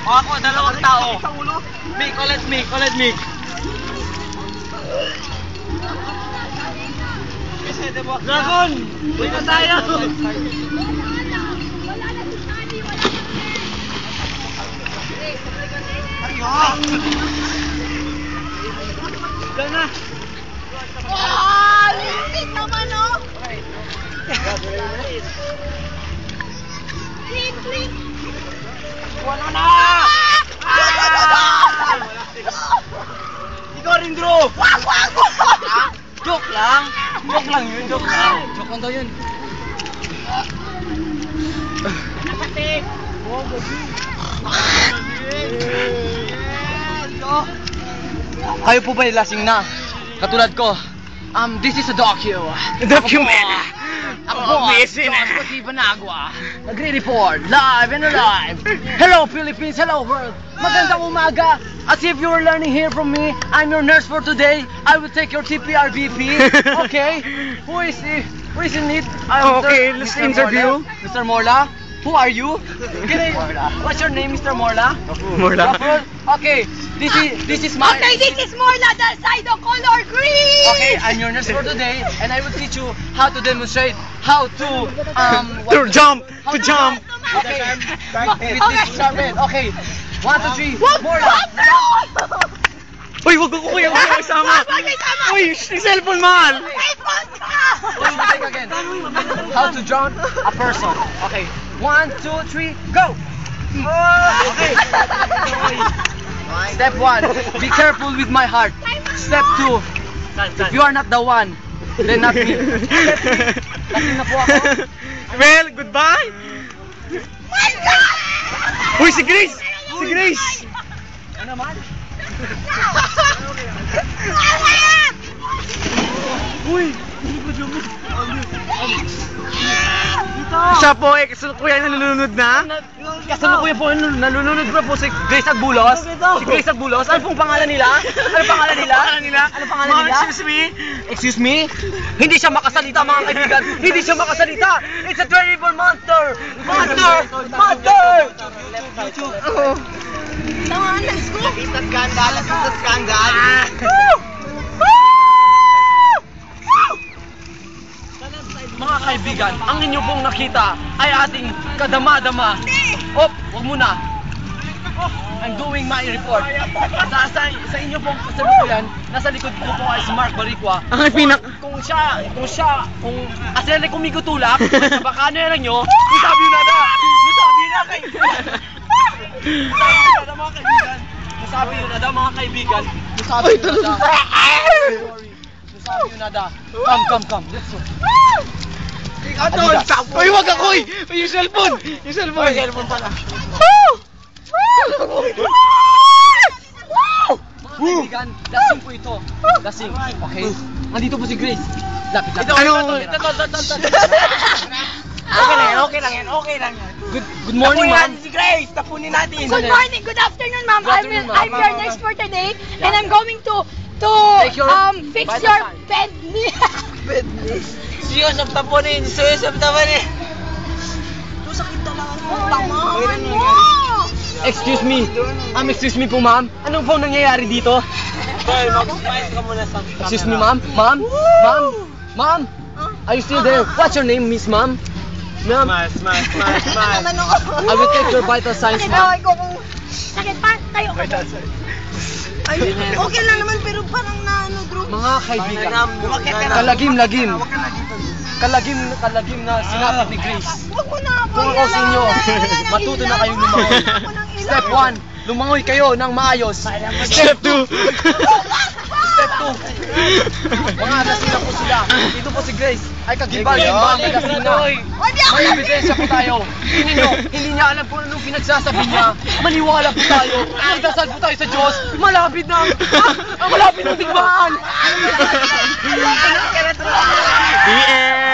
O ako, dalawang tao. Mick, ulit Mick, ulit Mick. Dragon! Uy na tayo! Diyan na! Oh! Lipit naman, oh! Flip! Wala na! Ikaw rin, Drew! Wag! Joke lang! Joke lang yun, joke lang! Joke lang daw yun. Nakatik! Kayo po ba lasing na? Katulad ko. This is a document. Ako po, Joshua T. Banagua. Nagre-report, live and alive. Hello Philippines, hello world. Magandang umaga. As if you were learning here from me, I'm your nurse for today. I will take your TPR BP. Okay? Who is in need? Okay, let's interview. Mr. Morla? Who are you? What's your name, Mr. Morla? Morla. Okay, this is my... Okay, this is Morla, the side of color green! Okay, I'm your nurse for today, and I will teach you how to demonstrate how to jump. Okay, with this instrument. Okay, 1, 2, 3, Morla. Uy, wag ko kuya, wag ko isama. Uy, yung cellphone mahal. Take again. How to jump a person. Okay, 1, 2, 3, go. Okay. Step 1, be careful with my heart. Step 2, if you are not the one, then not me. Step 3, lasing na po ako. Well, goodbye. My God! Uy, si Grace. Ano naman? Uy, siya po eh, kuya nalulunod na. Kasalukuyan po, nalulunod po si Grace Agbulos. Si Grace Agbulos. Ano pong pangalan nila? Ano pangalan nila? Excuse me? Hindi siya makasalita, mga kaibigan. Hindi siya makasalita. It's a terrible monster. Monster! Tama, let's go! It's a scandal. Mga kaibigan, ang inyo pong nakita ay ating kadama-dama. Wag muna. I'm doing my report. Sa inyo pong kasalukuyan, nasa likod ko po ay si Mark Baricua. Ang Kung asele kumikutulak, baka na lang nyo, sabi na mga kaibigan. Come. Let's go. Uy, wag ako eh. Yung cellphone pala. Mga kaibigan, lasing po ito. Lasing, okay? Nandito po si Grace. Lapit. Okay lang yan. Good morning, ma'am. Si Grace, tapunin natin. Good morning, good afternoon, ma'am. I'm your nurse for today, and I'm going to Take your fix vital your signs. bed knee. Siyosap tapunin. Tama mo! Excuse me po, ma'am. Ano po nangyayari dito? Excuse me, ma'am. Ma'am. Are you still there? What's your name, Miss Ma'am? Ma'am. I will take your vital signs, ma'am. Sakit pa, tayo ka. Ay, okay lang naman, pero parang Drew. Mga kaibigan, kalagim na sinapit ni Grace. Huwag mo na ako. Kung ako sa inyo, matuto na kayong lumangoy. Step 1, lumangoy kayo ng maayos. Step 2. Step 2, mga lasing na po sila. Dito po si Grace ay kagibal ng lasing na. May ebidensya po tayo. Hindi niya alam kung anong pinagsasabi niya. Maniwala po tayo. Magdasal po tayo sa Diyos. Malapit na ang digmaan. The end.